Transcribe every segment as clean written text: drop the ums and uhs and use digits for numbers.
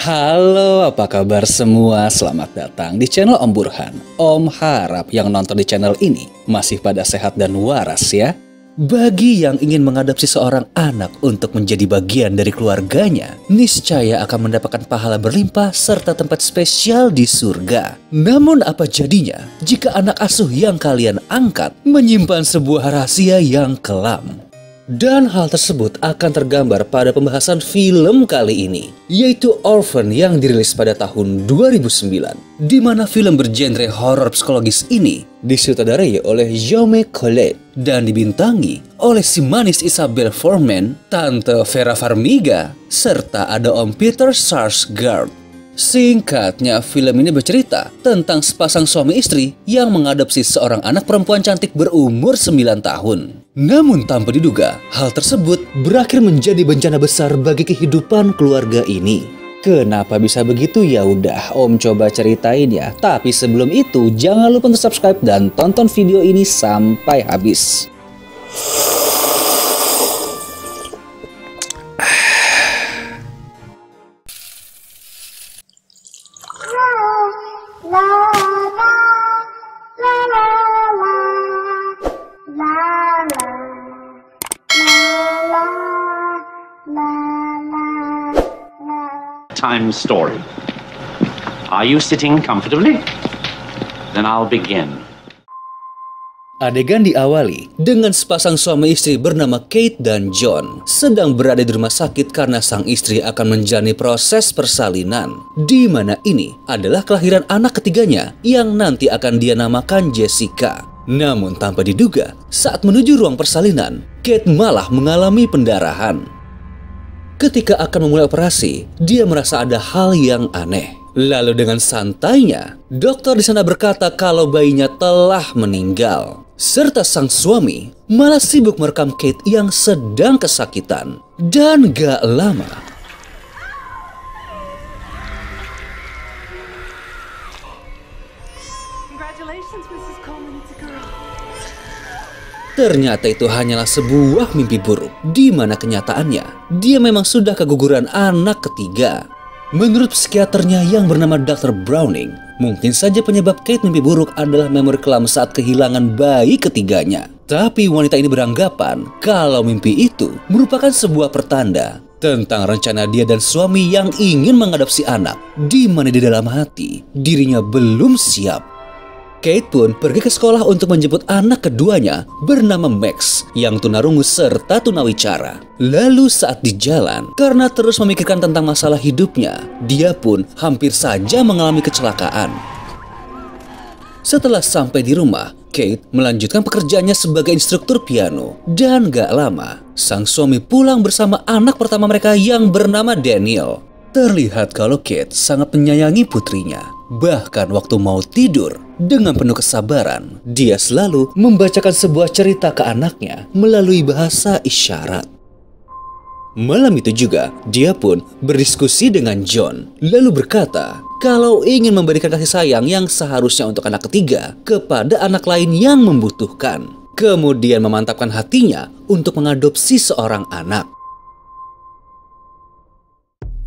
Halo, apa kabar semua? Selamat datang di channel Om Burhan. Om harap yang nonton di channel ini masih pada sehat dan waras ya. Bagi yang ingin mengadopsi seorang anak untuk menjadi bagian dari keluarganya, niscaya akan mendapatkan pahala berlimpah serta tempat spesial di surga. Namun apa jadinya jika anak asuh yang kalian angkat menyimpan sebuah rahasia yang kelam? Dan hal tersebut akan tergambar pada pembahasan film kali ini, yaitu Orphan yang dirilis pada tahun 2009, di mana film bergenre horor psikologis ini disutradarai oleh Jaume Collet dan dibintangi oleh si manis Isabelle Fuhrman, Tante Vera Farmiga, serta ada Om Peter Sarsgaard. Singkatnya, film ini bercerita tentang sepasang suami istri yang mengadopsi seorang anak perempuan cantik berumur 9 tahun. Namun tanpa diduga, hal tersebut berakhir menjadi bencana besar bagi kehidupan keluarga ini. Kenapa bisa begitu? Ya udah, Om coba ceritain ya. Tapi sebelum itu, jangan lupa untuk subscribe dan tonton video ini sampai habis. Time story. Are you sitting comfortably? Then I'll begin. Adegan diawali dengan sepasang suami istri bernama Kate dan John sedang berada di rumah sakit karena sang istri akan menjalani proses persalinan, di mana ini adalah kelahiran anak ketiganya yang nanti akan dia namakan Jessica. Namun tanpa diduga, saat menuju ruang persalinan, Kate malah mengalami pendarahan. Ketika akan memulai operasi, dia merasa ada hal yang aneh. Lalu dengan santainya, dokter di sana berkata kalau bayinya telah meninggal. Serta sang suami malah sibuk merekam Kate yang sedang kesakitan. Dan gak lama, ternyata itu hanyalah sebuah mimpi buruk, di mana kenyataannya dia memang sudah keguguran anak ketiga. Menurut psikiaternya yang bernama Dr. Browning, mungkin saja penyebab Kate mimpi buruk adalah memori kelam saat kehilangan bayi ketiganya. Tapi wanita ini beranggapan kalau mimpi itu merupakan sebuah pertanda tentang rencana dia dan suami yang ingin mengadopsi anak, di mana di dalam hati dirinya belum siap. Kate pun pergi ke sekolah untuk menjemput anak keduanya bernama Max yang tunarungu serta tunawicara. Lalu saat di jalan, karena terus memikirkan tentang masalah hidupnya, dia pun hampir saja mengalami kecelakaan. Setelah sampai di rumah, Kate melanjutkan pekerjaannya sebagai instruktur piano. Dan gak lama, sang suami pulang bersama anak pertama mereka yang bernama Daniel. Terlihat kalau Kate sangat menyayangi putrinya. Bahkan waktu mau tidur, dengan penuh kesabaran, dia selalu membacakan sebuah cerita ke anaknya melalui bahasa isyarat. Malam itu juga, dia pun berdiskusi dengan John, lalu berkata kalau ingin memberikan kasih sayang yang seharusnya untuk anak ketiga kepada anak lain yang membutuhkan. Kemudian memantapkan hatinya untuk mengadopsi seorang anak.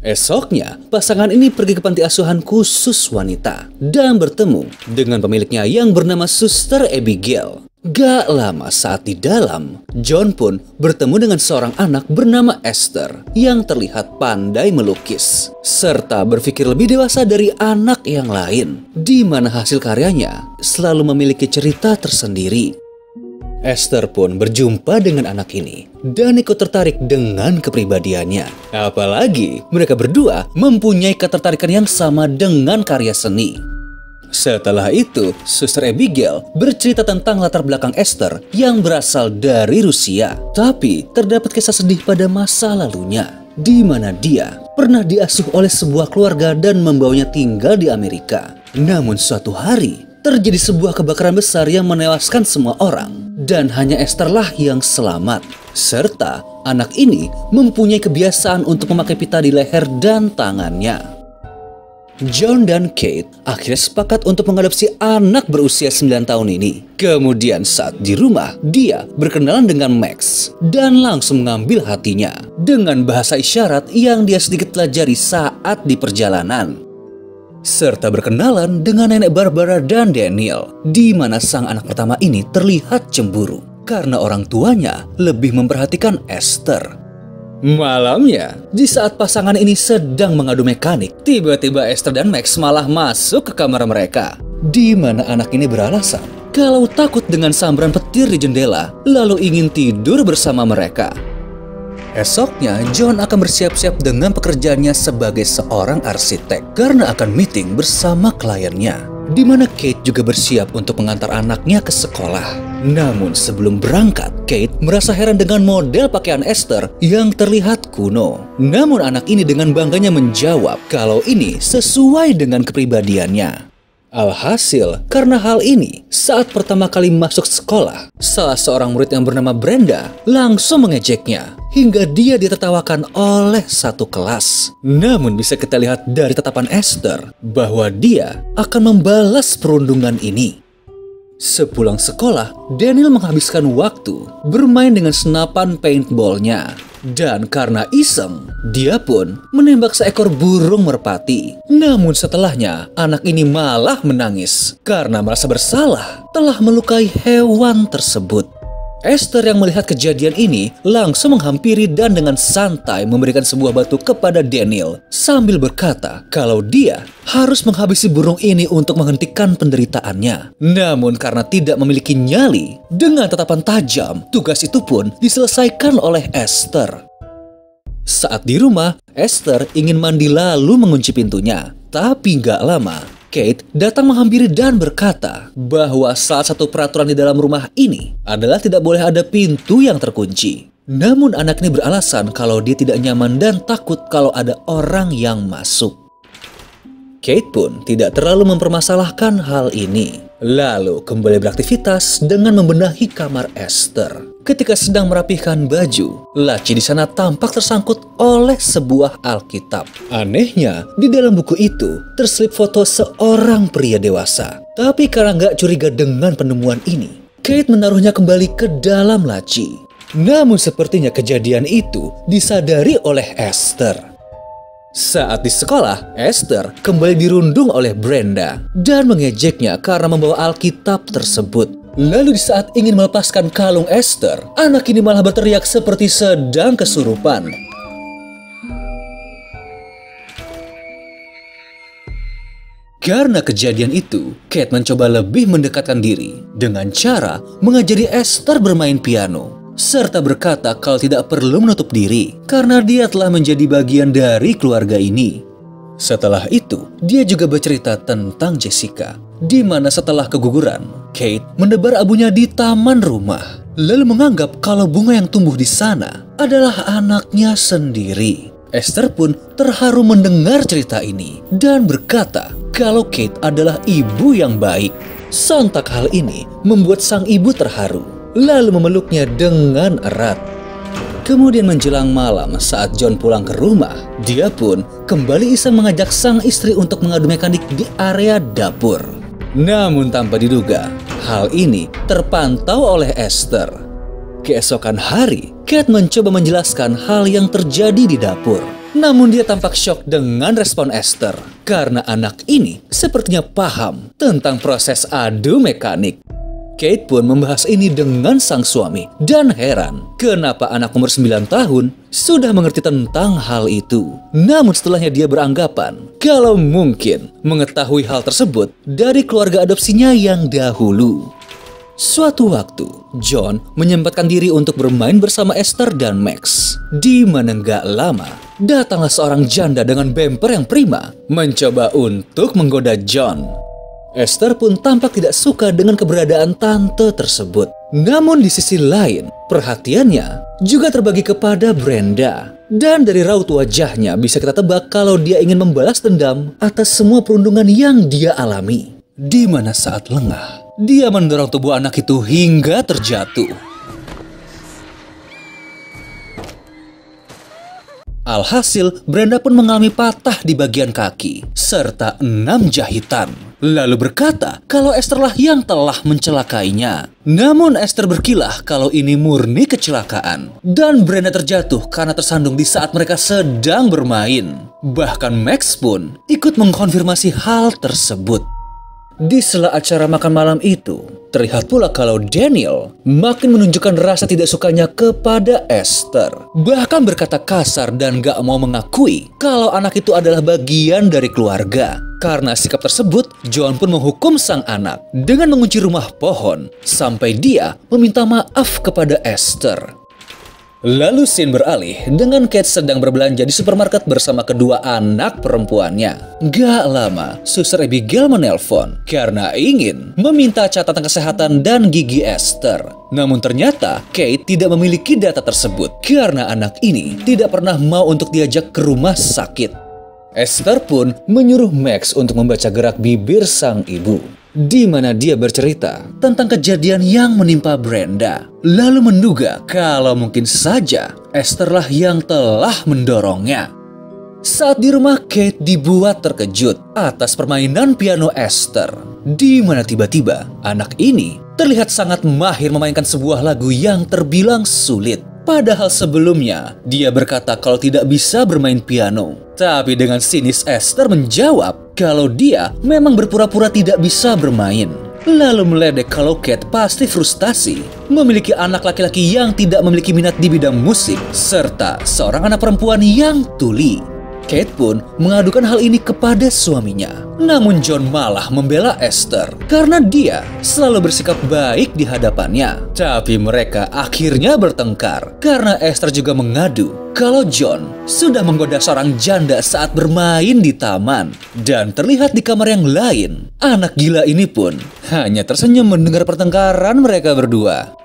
Esoknya, pasangan ini pergi ke panti asuhan khusus wanita dan bertemu dengan pemiliknya yang bernama Suster Abigail. Gak lama saat di dalam, John pun bertemu dengan seorang anak bernama Esther yang terlihat pandai melukis, serta berpikir lebih dewasa dari anak yang lain, di mana hasil karyanya selalu memiliki cerita tersendiri. Esther pun berjumpa dengan anak ini dan ikut tertarik dengan kepribadiannya. Apalagi mereka berdua mempunyai ketertarikan yang sama dengan karya seni. Setelah itu, Suster Abigail bercerita tentang latar belakang Esther yang berasal dari Rusia. Tapi terdapat kisah sedih pada masa lalunya, di mana dia pernah diasuh oleh sebuah keluarga dan membawanya tinggal di Amerika. Namun suatu hari, terjadi sebuah kebakaran besar yang menewaskan semua orang. Dan hanya Esther lah yang selamat. Serta anak ini mempunyai kebiasaan untuk memakai pita di leher dan tangannya. John dan Kate akhirnya sepakat untuk mengadopsi anak berusia 9 tahun ini. Kemudian saat di rumah, dia berkenalan dengan Max dan langsung mengambil hatinya dengan bahasa isyarat yang dia sedikit pelajari saat di perjalanan. Serta berkenalan dengan nenek Barbara dan Daniel, di mana sang anak pertama ini terlihat cemburu karena orang tuanya lebih memperhatikan Esther. Malamnya, di saat pasangan ini sedang mengadu mekanik, tiba-tiba Esther dan Max malah masuk ke kamar mereka, di mana anak ini beralasan kalau takut dengan sambaran petir di jendela, lalu ingin tidur bersama mereka. Esoknya, John akan bersiap-siap dengan pekerjaannya sebagai seorang arsitek karena akan meeting bersama kliennya, di mana Kate juga bersiap untuk mengantar anaknya ke sekolah. Namun sebelum berangkat, Kate merasa heran dengan model pakaian Esther yang terlihat kuno. Namun anak ini dengan bangganya menjawab kalau ini sesuai dengan kepribadiannya. Alhasil, karena hal ini, saat pertama kali masuk sekolah, salah seorang murid yang bernama Brenda langsung mengejeknya hingga dia ditertawakan oleh satu kelas. Namun bisa kita lihat dari tatapan Esther bahwa dia akan membalas perundungan ini. Sepulang sekolah, Daniel menghabiskan waktu bermain dengan senapan paintballnya. Dan karena iseng, dia pun menembak seekor burung merpati. Namun setelahnya, anak ini malah menangis karena merasa bersalah telah melukai hewan tersebut. Esther yang melihat kejadian ini langsung menghampiri dan dengan santai memberikan sebuah batu kepada Daniel sambil berkata kalau dia harus menghabisi burung ini untuk menghentikan penderitaannya. Namun karena tidak memiliki nyali, dengan tatapan tajam, tugas itu pun diselesaikan oleh Esther. Saat di rumah, Esther ingin mandi lalu mengunci pintunya. Tapi gak lama, Kate datang menghampiri dan berkata bahwa salah satu peraturan di dalam rumah ini adalah tidak boleh ada pintu yang terkunci. Namun anak ini beralasan kalau dia tidak nyaman dan takut kalau ada orang yang masuk. Kate pun tidak terlalu mempermasalahkan hal ini. Lalu kembali beraktivitas dengan membenahi kamar Esther. Ketika sedang merapihkan baju, laci di sana tampak tersangkut oleh sebuah Alkitab. Anehnya, di dalam buku itu terselip foto seorang pria dewasa. Tapi karena nggak curiga dengan penemuan ini, Kate menaruhnya kembali ke dalam laci. Namun sepertinya kejadian itu disadari oleh Esther. Saat di sekolah, Esther kembali dirundung oleh Brenda dan mengejeknya karena membawa Alkitab tersebut. Lalu di saat ingin melepaskan kalung Esther, anak ini malah berteriak seperti sedang kesurupan. Karena kejadian itu, Kate mencoba lebih mendekatkan diri dengan cara mengajari Esther bermain piano, serta berkata kalau tidak perlu menutup diri karena dia telah menjadi bagian dari keluarga ini. Setelah itu, dia juga bercerita tentang Jessica, di mana setelah keguguran, Kate mendebar abunya di taman rumah, lalu menganggap kalau bunga yang tumbuh di sana adalah anaknya sendiri. Esther pun terharu mendengar cerita ini dan berkata kalau Kate adalah ibu yang baik. Sontak hal ini membuat sang ibu terharu, lalu memeluknya dengan erat. Kemudian menjelang malam saat John pulang ke rumah, dia pun kembali iseng mengajak sang istri untuk mengadu mekanik di area dapur. Namun tanpa diduga, hal ini terpantau oleh Esther. Keesokan hari, Kate mencoba menjelaskan hal yang terjadi di dapur. Namun dia tampak syok dengan respon Esther, karena anak ini sepertinya paham tentang proses adu mekanik. Kate pun membahas ini dengan sang suami dan heran kenapa anak umur 9 tahun sudah mengerti tentang hal itu. Namun setelahnya dia beranggapan kalau mungkin mengetahui hal tersebut dari keluarga adopsinya yang dahulu. Suatu waktu, John menyempatkan diri untuk bermain bersama Esther dan Max. Di mana nggak lama, datanglah seorang janda dengan bemper yang prima mencoba untuk menggoda John. Esther pun tampak tidak suka dengan keberadaan tante tersebut. Namun di sisi lain, perhatiannya juga terbagi kepada Brenda. Dan dari raut wajahnya bisa kita tebak kalau dia ingin membalas dendam atas semua perundungan yang dia alami. Di mana saat lengah, dia mendorong tubuh anak itu hingga terjatuh. Alhasil, Brenda pun mengalami patah di bagian kaki, serta 6 jahitan. Lalu berkata kalau Esther lah yang telah mencelakainya. Namun Esther berkilah kalau ini murni kecelakaan. Dan Brenda terjatuh karena tersandung di saat mereka sedang bermain. Bahkan Max pun ikut mengkonfirmasi hal tersebut. Di sela acara makan malam itu, terlihat pula kalau Daniel makin menunjukkan rasa tidak sukanya kepada Esther. Bahkan berkata kasar dan gak mau mengakui kalau anak itu adalah bagian dari keluarga. Karena sikap tersebut, John pun menghukum sang anak dengan mengunci rumah pohon sampai dia meminta maaf kepada Esther. Lalu scene beralih dengan Kate sedang berbelanja di supermarket bersama kedua anak perempuannya. Gak lama, Suster Abigail menelpon karena ingin meminta catatan kesehatan dan gigi Esther. Namun ternyata Kate tidak memiliki data tersebut karena anak ini tidak pernah mau untuk diajak ke rumah sakit. Esther pun menyuruh Max untuk membaca gerak bibir sang ibu, di mana dia bercerita tentang kejadian yang menimpa Brenda, lalu menduga kalau mungkin saja Esther lah yang telah mendorongnya. Saat di rumah, Kate dibuat terkejut atas permainan piano Esther, di mana tiba-tiba anak ini terlihat sangat mahir memainkan sebuah lagu yang terbilang sulit. Padahal sebelumnya, dia berkata kalau tidak bisa bermain piano. Tapi dengan sinis Esther menjawab kalau dia memang berpura-pura tidak bisa bermain. Lalu meledek kalau Kate pasti frustasi memiliki anak laki-laki yang tidak memiliki minat di bidang musik, serta seorang anak perempuan yang tuli. Kate pun mengadukan hal ini kepada suaminya. Namun John malah membela Esther karena dia selalu bersikap baik di hadapannya. Tapi mereka akhirnya bertengkar karena Esther juga mengadu kalau John sudah menggoda seorang janda saat bermain di taman. Dan terlihat di kamar yang lain, anak gila ini pun hanya tersenyum mendengar pertengkaran mereka berdua.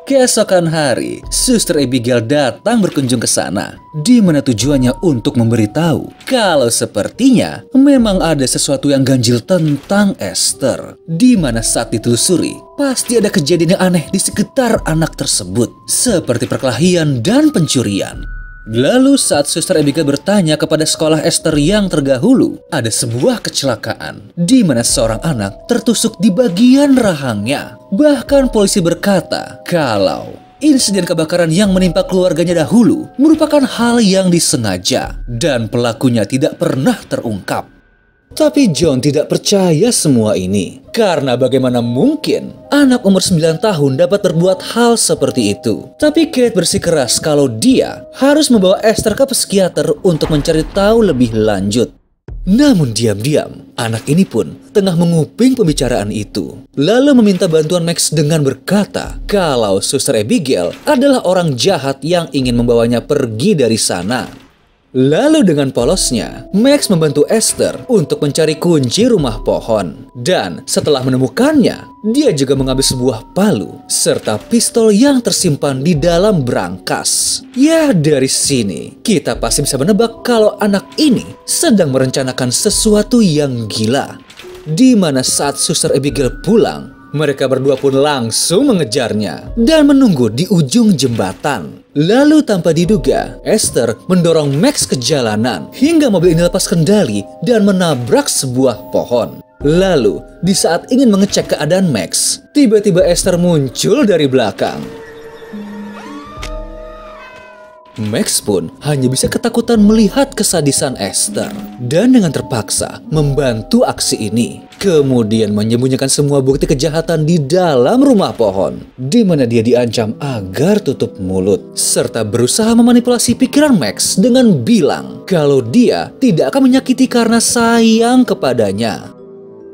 Keesokan hari, Suster Abigail datang berkunjung ke sana, di mana tujuannya untuk memberitahu kalau sepertinya memang ada sesuatu yang ganjil tentang Esther, di mana saat ditelusuri pasti ada kejadian yang aneh di sekitar anak tersebut, seperti perkelahian dan pencurian. Lalu saat Suster Abigail bertanya kepada sekolah Esther yang terdahulu, ada sebuah kecelakaan di mana seorang anak tertusuk di bagian rahangnya. Bahkan polisi berkata kalau insiden kebakaran yang menimpa keluarganya dahulu merupakan hal yang disengaja dan pelakunya tidak pernah terungkap. Tapi John tidak percaya semua ini. Karena bagaimana mungkin anak umur 9 tahun dapat berbuat hal seperti itu. Tapi Kate bersikeras kalau dia harus membawa Esther ke psikiater untuk mencari tahu lebih lanjut. Namun diam-diam, anak ini pun tengah menguping pembicaraan itu. Lalu meminta bantuan Max dengan berkata kalau Suster Abigail adalah orang jahat yang ingin membawanya pergi dari sana. Lalu dengan polosnya, Max membantu Esther untuk mencari kunci rumah pohon. Dan setelah menemukannya, dia juga mengambil sebuah palu serta pistol yang tersimpan di dalam brankas. Ya, dari sini kita pasti bisa menebak kalau anak ini sedang merencanakan sesuatu yang gila. Di mana saat Suster Abigail pulang, mereka berdua pun langsung mengejarnya dan menunggu di ujung jembatan. Lalu tanpa diduga, Esther mendorong Max ke jalanan hingga mobil ini lepas kendali dan menabrak sebuah pohon. Lalu, di saat ingin mengecek keadaan Max, tiba-tiba Esther muncul dari belakang. Max pun hanya bisa ketakutan melihat kesadisan Esther dan dengan terpaksa membantu aksi ini. Kemudian menyembunyikan semua bukti kejahatan di dalam rumah pohon, di mana dia diancam agar tutup mulut, serta berusaha memanipulasi pikiran Max dengan bilang kalau dia tidak akan menyakiti karena sayang kepadanya.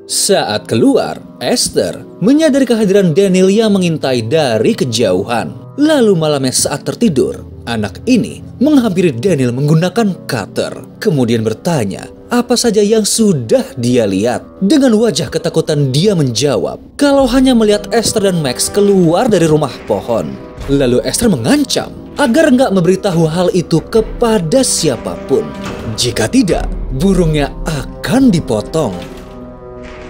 Saat keluar, Esther menyadari kehadiran Daniel yang mengintai dari kejauhan. Lalu malamnya saat tertidur, anak ini menghampiri Daniel menggunakan cutter, kemudian bertanya apa saja yang sudah dia lihat. Dengan wajah ketakutan dia menjawab kalau hanya melihat Esther dan Max keluar dari rumah pohon. Lalu Esther mengancam agar nggak memberitahu hal itu kepada siapapun. Jika tidak, burungnya akan dipotong.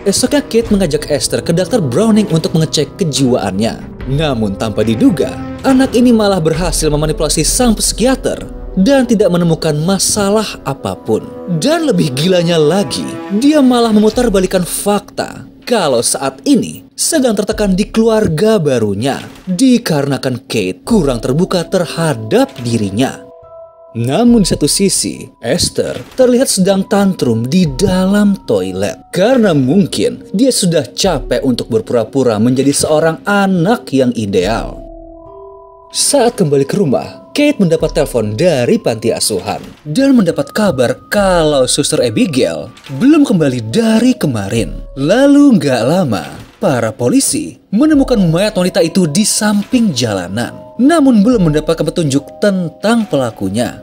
Esoknya Kate mengajak Esther ke Dr. Browning untuk mengecek kejiwaannya. Namun tanpa diduga, anak ini malah berhasil memanipulasi sang psikiater dan tidak menemukan masalah apapun. Dan lebih gilanya lagi, dia malah memutarbalikkan fakta kalau saat ini sedang tertekan di keluarga barunya dikarenakan Kate kurang terbuka terhadap dirinya. Namun di satu sisi, Esther terlihat sedang tantrum di dalam toilet karena mungkin dia sudah capek untuk berpura-pura menjadi seorang anak yang ideal. Saat kembali ke rumah, Kate mendapat telepon dari panti asuhan dan mendapat kabar kalau Suster Abigail belum kembali dari kemarin. Lalu nggak lama, para polisi menemukan mayat wanita itu di samping jalanan, namun belum mendapatkan petunjuk tentang pelakunya.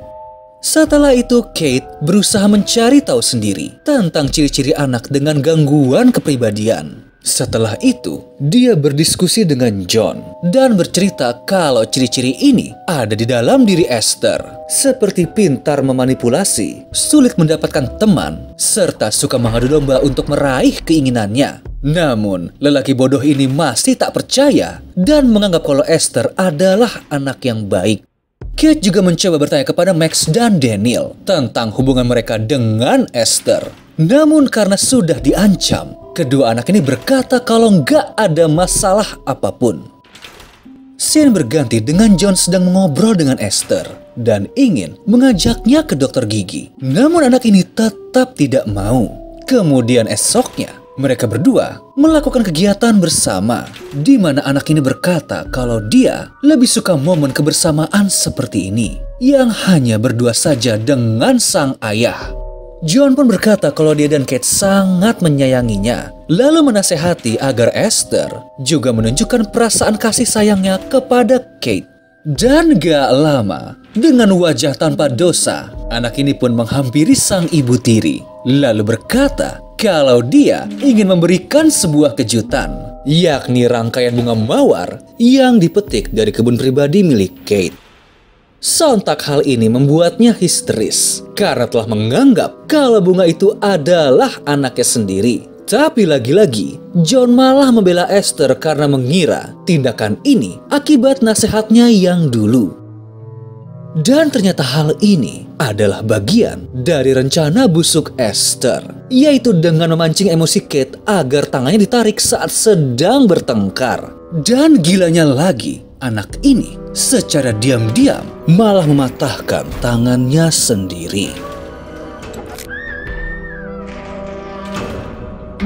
Setelah itu, Kate berusaha mencari tahu sendiri tentang ciri-ciri anak dengan gangguan kepribadian. Setelah itu, dia berdiskusi dengan John dan bercerita kalau ciri-ciri ini ada di dalam diri Esther, seperti pintar memanipulasi, sulit mendapatkan teman, serta suka mengadu domba untuk meraih keinginannya. Namun, lelaki bodoh ini masih tak percaya dan menganggap kalau Esther adalah anak yang baik. Kate juga mencoba bertanya kepada Max dan Daniel tentang hubungan mereka dengan Esther. Namun karena sudah diancam, kedua anak ini berkata kalau nggak ada masalah apapun. Scene berganti dengan John sedang mengobrol dengan Esther dan ingin mengajaknya ke dokter gigi. Namun anak ini tetap tidak mau. Kemudian esoknya, mereka berdua melakukan kegiatan bersama, di mana anak ini berkata kalau dia lebih suka momen kebersamaan seperti ini, yang hanya berdua saja dengan sang ayah. John pun berkata kalau dia dan Kate sangat menyayanginya, lalu menasehati agar Esther juga menunjukkan perasaan kasih sayangnya kepada Kate. Dan gak lama, dengan wajah tanpa dosa, anak ini pun menghampiri sang ibu tiri, lalu berkata kalau dia ingin memberikan sebuah kejutan, yakni rangkaian bunga mawar yang dipetik dari kebun pribadi milik Kate. Sontak hal ini membuatnya histeris karena telah menganggap kalau bunga itu adalah anaknya sendiri. Tapi lagi-lagi, John malah membela Esther karena mengira tindakan ini akibat nasihatnya yang dulu. Dan ternyata hal ini adalah bagian dari rencana busuk Esther, yaitu dengan memancing emosi Kate agar tangannya ditarik saat sedang bertengkar. Dan gilanya lagi, anak ini secara diam-diam malah mematahkan tangannya sendiri.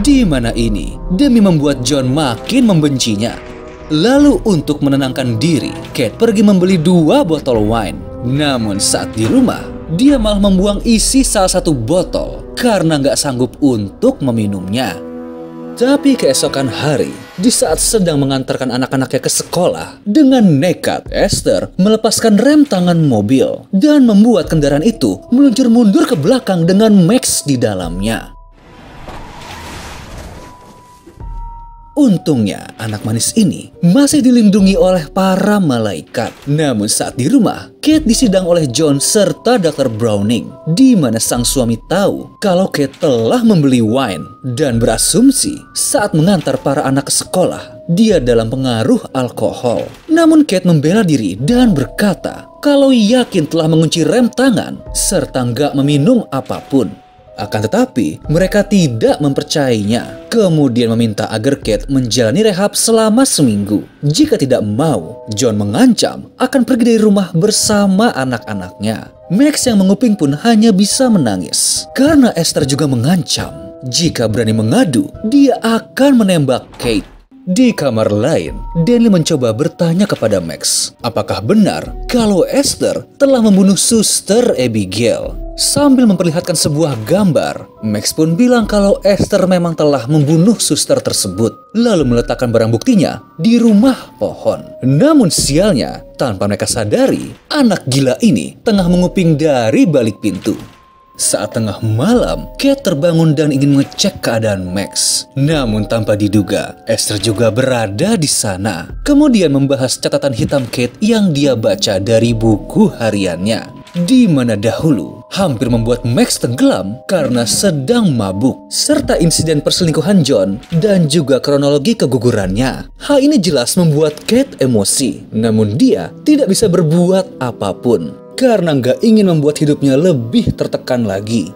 Di mana ini demi membuat John makin membencinya. Lalu untuk menenangkan diri, Kate pergi membeli 2 botol wine. Namun saat di rumah, dia malah membuang isi salah satu botol karena nggak sanggup untuk meminumnya. Tapi keesokan hari, di saat sedang mengantarkan anak-anaknya ke sekolah, dengan nekat Esther melepaskan rem tangan mobil dan membuat kendaraan itu meluncur mundur ke belakang dengan Max di dalamnya. Untungnya anak manis ini masih dilindungi oleh para malaikat. Namun saat di rumah, Kate disidang oleh John serta Dr. Browning, di mana sang suami tahu kalau Kate telah membeli wine dan berasumsi saat mengantar para anak ke sekolah, dia dalam pengaruh alkohol. Namun Kate membela diri dan berkata kalau yakin telah mengunci rem tangan serta nggak meminum apapun. Akan tetapi, mereka tidak mempercayainya. Kemudian meminta agar Kate menjalani rehab selama seminggu. Jika tidak mau, John mengancam akan pergi dari rumah bersama anak-anaknya. Max yang menguping pun hanya bisa menangis. Karena Esther juga mengancam, jika berani mengadu, dia akan menembak Kate. Di kamar lain, Daniel mencoba bertanya kepada Max, apakah benar kalau Esther telah membunuh Suster Abigail? Sambil memperlihatkan sebuah gambar, Max pun bilang kalau Esther memang telah membunuh suster tersebut, lalu meletakkan barang buktinya di rumah pohon. Namun sialnya, tanpa mereka sadari, anak gila ini tengah menguping dari balik pintu. Saat tengah malam, Kate terbangun dan ingin mengecek keadaan Max. Namun tanpa diduga, Esther juga berada di sana. Kemudian membahas catatan hitam Kate yang dia baca dari buku hariannya, di mana dahulu hampir membuat Max tenggelam karena sedang mabuk, serta insiden perselingkuhan John dan juga kronologi kegugurannya. Hal ini jelas membuat Kate emosi, namun dia tidak bisa berbuat apapun. karena nggak ingin membuat hidupnya lebih tertekan lagi.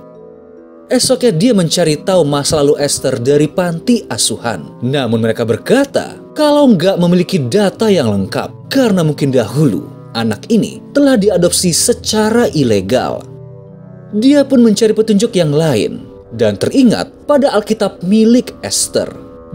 Esoknya dia mencari tahu masa lalu Esther dari panti asuhan. Namun mereka berkata kalau nggak memiliki data yang lengkap karena mungkin dahulu anak ini telah diadopsi secara ilegal. Dia pun mencari petunjuk yang lain dan teringat pada Alkitab milik Esther,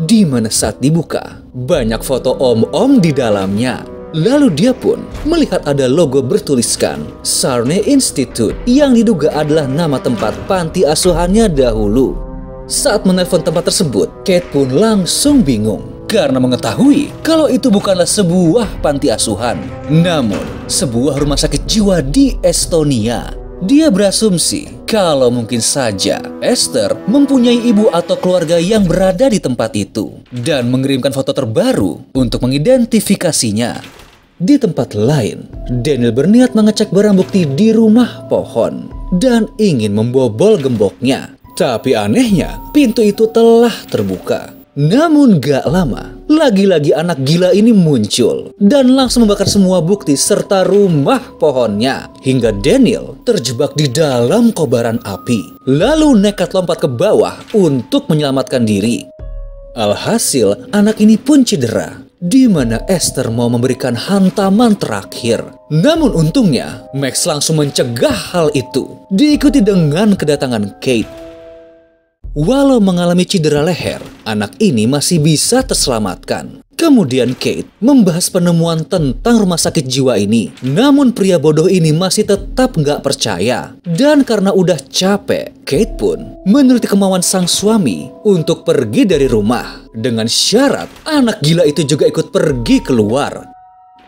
di mana saat dibuka banyak foto om-om di dalamnya. Lalu dia pun melihat ada logo bertuliskan Sarney Institute yang diduga adalah nama tempat panti asuhannya dahulu. Saat menelpon tempat tersebut, Kate pun langsung bingung karena mengetahui kalau itu bukanlah sebuah panti asuhan, namun sebuah rumah sakit jiwa di Estonia. Dia berasumsi kalau mungkin saja Esther mempunyai ibu atau keluarga yang berada di tempat itu dan mengirimkan foto terbaru untuk mengidentifikasinya. Di tempat lain, Daniel berniat mengecek barang bukti di rumah pohon dan ingin membobol gemboknya. Tapi anehnya, pintu itu telah terbuka. Namun gak lama, lagi-lagi anak gila ini muncul dan langsung membakar semua bukti serta rumah pohonnya hingga Daniel terjebak di dalam kobaran api. Lalu nekat lompat ke bawah untuk menyelamatkan diri. Alhasil, anak ini pun cedera, di mana Esther mau memberikan hantaman terakhir. Namun untungnya, Max langsung mencegah hal itu, diikuti dengan kedatangan Kate. Walau mengalami cedera leher, anak ini masih bisa terselamatkan. Kemudian Kate membahas penemuan tentang rumah sakit jiwa ini. Namun pria bodoh ini masih tetap nggak percaya. Dan karena udah capek, Kate pun menuruti kemauan sang suami untuk pergi dari rumah. Dengan syarat anak gila itu juga ikut pergi keluar.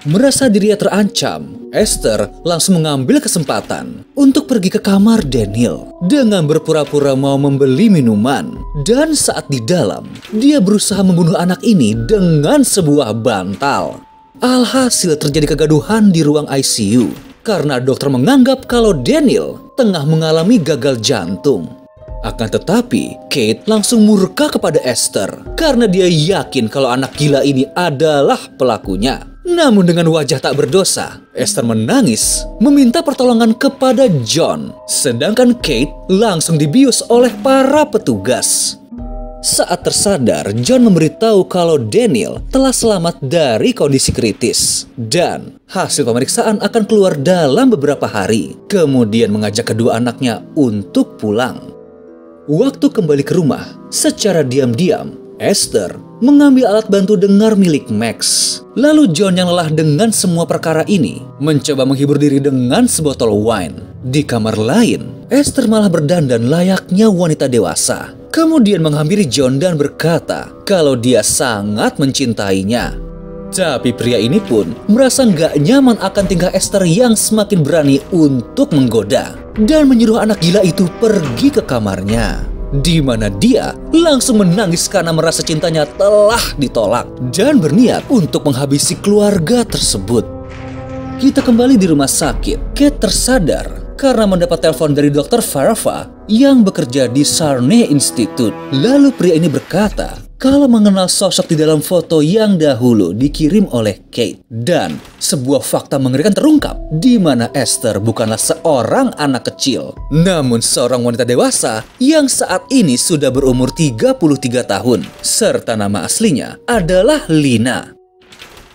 Merasa dirinya terancam, Esther langsung mengambil kesempatan untuk pergi ke kamar Daniel dengan berpura-pura mau membeli minuman. Dan saat di dalam, dia berusaha membunuh anak ini dengan sebuah bantal. Alhasil terjadi kegaduhan di ruang ICU karena dokter menganggap kalau Daniel tengah mengalami gagal jantung. Akan tetapi, Kate langsung murka kepada Esther karena dia yakin kalau anak gila ini adalah pelakunya. Namun dengan wajah tak berdosa, Esther menangis meminta pertolongan kepada John. Sedangkan Kate langsung dibius oleh para petugas. Saat tersadar, John memberitahu kalau Daniel telah selamat dari kondisi kritis. Dan hasil pemeriksaan akan keluar dalam beberapa hari. Kemudian mengajak kedua anaknya untuk pulang. Waktu kembali ke rumah, secara diam-diam, Esther mengambil alat bantu dengar milik Max. Lalu John yang lelah dengan semua perkara ini mencoba menghibur diri dengan sebotol wine. Di kamar lain, Esther malah berdandan layaknya wanita dewasa. Kemudian menghampiri John dan berkata kalau dia sangat mencintainya. Tapi pria ini pun merasa nggak nyaman akan tingkah Esther yang semakin berani untuk menggoda dan menyuruh anak gila itu pergi ke kamarnya, di mana dia langsung menangis karena merasa cintanya telah ditolak dan berniat untuk menghabisi keluarga tersebut. Kita kembali di rumah sakit. Kate tersadar karena mendapat telepon dari Dr. Farava yang bekerja di Sarney Institute. Lalu pria ini berkata kalau mengenal sosok di dalam foto yang dahulu dikirim oleh Kate. Dan sebuah fakta mengerikan terungkap, di mana Esther bukanlah seorang anak kecil, namun seorang wanita dewasa yang saat ini sudah berumur 33 tahun. Serta nama aslinya adalah Lina.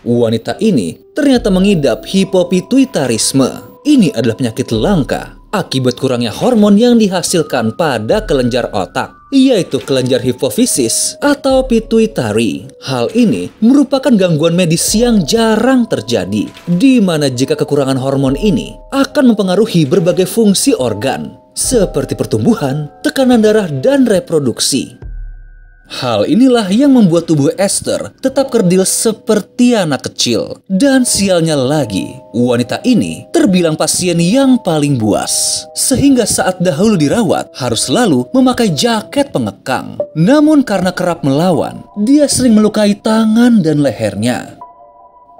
Wanita ini ternyata mengidap hipopituitarisme. Ini adalah penyakit langka akibat kurangnya hormon yang dihasilkan pada kelenjar otak, yaitu kelenjar hipofisis atau pituitari. Hal ini merupakan gangguan medis yang jarang terjadi, di mana jika kekurangan hormon ini akan mempengaruhi berbagai fungsi organ, seperti pertumbuhan, tekanan darah, dan reproduksi. Hal inilah yang membuat tubuh Esther tetap kerdil seperti anak kecil. Dan sialnya lagi, wanita ini terbilang pasien yang paling buas. Sehingga saat dahulu dirawat, harus selalu memakai jaket pengekang. Namun karena kerap melawan, dia sering melukai tangan dan lehernya.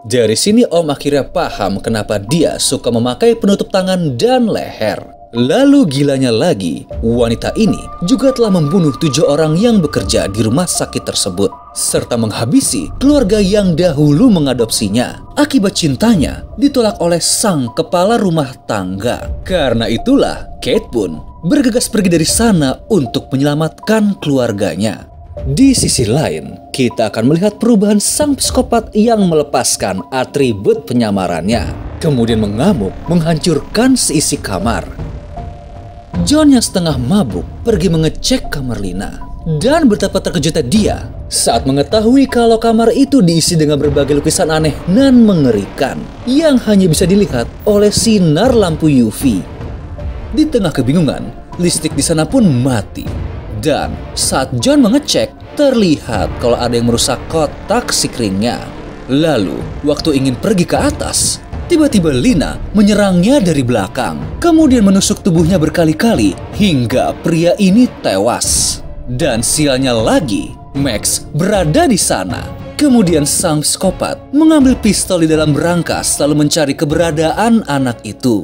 Dari sini Om akhirnya paham kenapa dia suka memakai penutup tangan dan leher. Lalu gilanya lagi, wanita ini juga telah membunuh 7 orang yang bekerja di rumah sakit tersebut, serta menghabisi keluarga yang dahulu mengadopsinya. Akibat cintanya ditolak oleh sang kepala rumah tangga. Karena itulah, Kate pun bergegas pergi dari sana untuk menyelamatkan keluarganya. Di sisi lain, kita akan melihat perubahan sang psikopat yang melepaskan atribut penyamarannya, kemudian mengamuk menghancurkan seisi kamar. John yang setengah mabuk pergi mengecek kamar Lina, dan betapa terkejutnya dia saat mengetahui kalau kamar itu diisi dengan berbagai lukisan aneh dan mengerikan yang hanya bisa dilihat oleh sinar lampu UV. Di tengah kebingungan, listrik di sana pun mati. Dan saat John mengecek, terlihat kalau ada yang merusak kotak sikringnya. Lalu, waktu ingin pergi ke atas, tiba-tiba Lina menyerangnya dari belakang, kemudian menusuk tubuhnya berkali-kali hingga pria ini tewas. Dan sialnya lagi, Max berada di sana. Kemudian sang psikopat mengambil pistol di dalam berangkas lalu mencari keberadaan anak itu.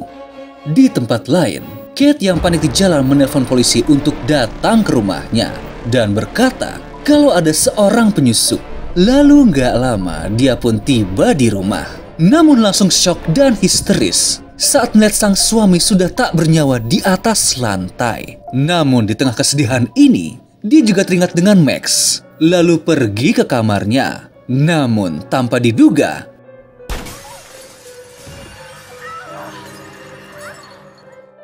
Di tempat lain, Kate yang panik di jalan menelpon polisi untuk datang ke rumahnya dan berkata kalau ada seorang penyusup. Lalu nggak lama dia pun tiba di rumah. Namun langsung syok dan histeris saat melihat sang suami sudah tak bernyawa di atas lantai. Namun di tengah kesedihan ini, dia juga teringat dengan Max. Lalu pergi ke kamarnya. Namun tanpa diduga,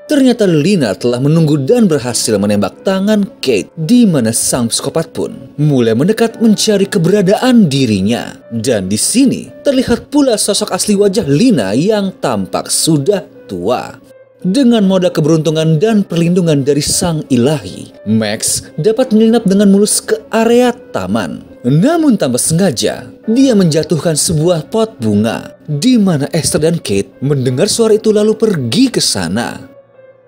ternyata Lina telah menunggu dan berhasil menembak tangan Kate, di mana sang psikopat pun mulai mendekat mencari keberadaan dirinya. Dan di sini terlihat pula sosok asli wajah Lina yang tampak sudah tua. Dengan modal keberuntungan dan perlindungan dari sang ilahi, Max dapat menyelinap dengan mulus ke area taman. Namun tanpa sengaja, dia menjatuhkan sebuah pot bunga, di mana Esther dan Kate mendengar suara itu lalu pergi ke sana.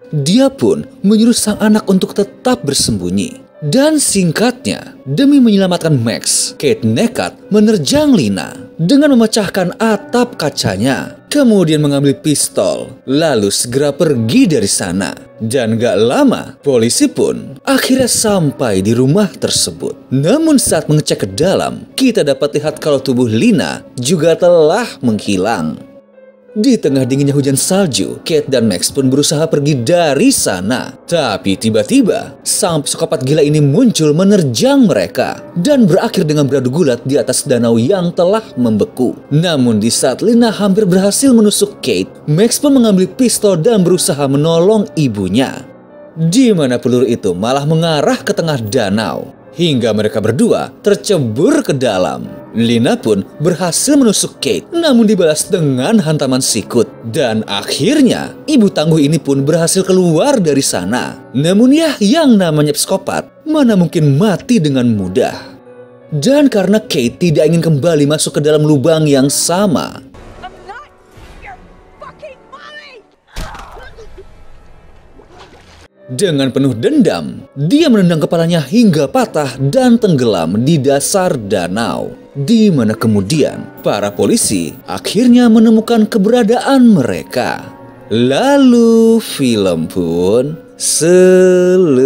Dia pun menyuruh sang anak untuk tetap bersembunyi. Dan singkatnya, demi menyelamatkan Max, Kate nekat menerjang Lina dengan memecahkan atap kacanya, kemudian mengambil pistol, lalu segera pergi dari sana. Dan gak lama, polisi pun akhirnya sampai di rumah tersebut. Namun saat mengecek ke dalam, kita dapat lihat kalau tubuh Lina juga telah menghilang. Di tengah dinginnya hujan salju, Kate dan Max pun berusaha pergi dari sana. Tapi tiba-tiba, sang psikopat gila ini muncul menerjang mereka dan berakhir dengan beradu gulat di atas danau yang telah membeku. Namun di saat Lina hampir berhasil menusuk Kate, Max pun mengambil pistol dan berusaha menolong ibunya. Di mana peluru itu malah mengarah ke tengah danau, hingga mereka berdua tercebur ke dalam. Lina pun berhasil menusuk Kate, namun dibalas dengan hantaman sikut. Dan akhirnya, ibu tangguh ini pun berhasil keluar dari sana. Namun ya, yang namanya psikopat, mana mungkin mati dengan mudah. Dan karena Kate tidak ingin kembali masuk ke dalam lubang yang sama, dengan penuh dendam, dia menendang kepalanya hingga patah dan tenggelam di dasar danau. Di mana kemudian para polisi akhirnya menemukan keberadaan mereka. Lalu film pun selesai.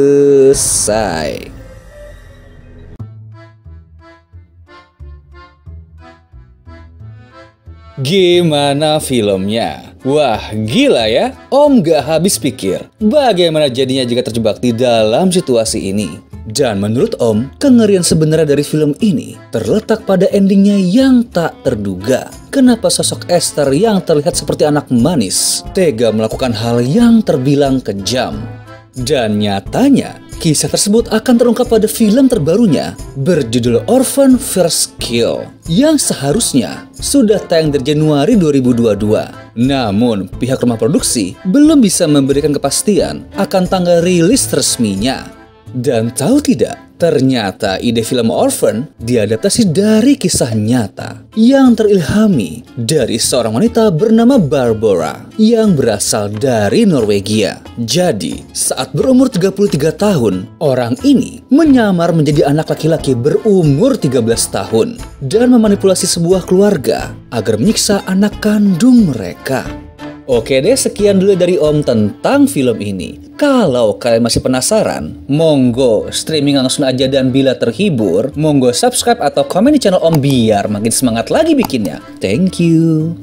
Gimana filmnya? Wah, gila ya. Om gak habis pikir bagaimana jadinya jika terjebak di dalam situasi ini. Dan menurut Om, kengerian sebenarnya dari film ini terletak pada endingnya yang tak terduga. Kenapa sosok Esther yang terlihat seperti anak manis tega melakukan hal yang terbilang kejam? Dan nyatanya, kisah tersebut akan terungkap pada film terbarunya berjudul Orphan First Kill yang seharusnya sudah tayang dari Januari 2022. Namun, pihak rumah produksi belum bisa memberikan kepastian akan tanggal rilis resminya. Dan tahu tidak, ternyata ide film Orphan diadaptasi dari kisah nyata yang terilhami dari seorang wanita bernama Barbara yang berasal dari Norwegia. Jadi, saat berumur 33 tahun, orang ini menyamar menjadi anak laki-laki berumur 13 tahun dan memanipulasi sebuah keluarga agar menyiksa anak kandung mereka. Oke deh, sekian dulu dari Om tentang film ini. Kalau kalian masih penasaran, monggo streaming langsung aja, dan bila terhibur, monggo subscribe atau komen di channel Om biar makin semangat lagi bikinnya. Thank you.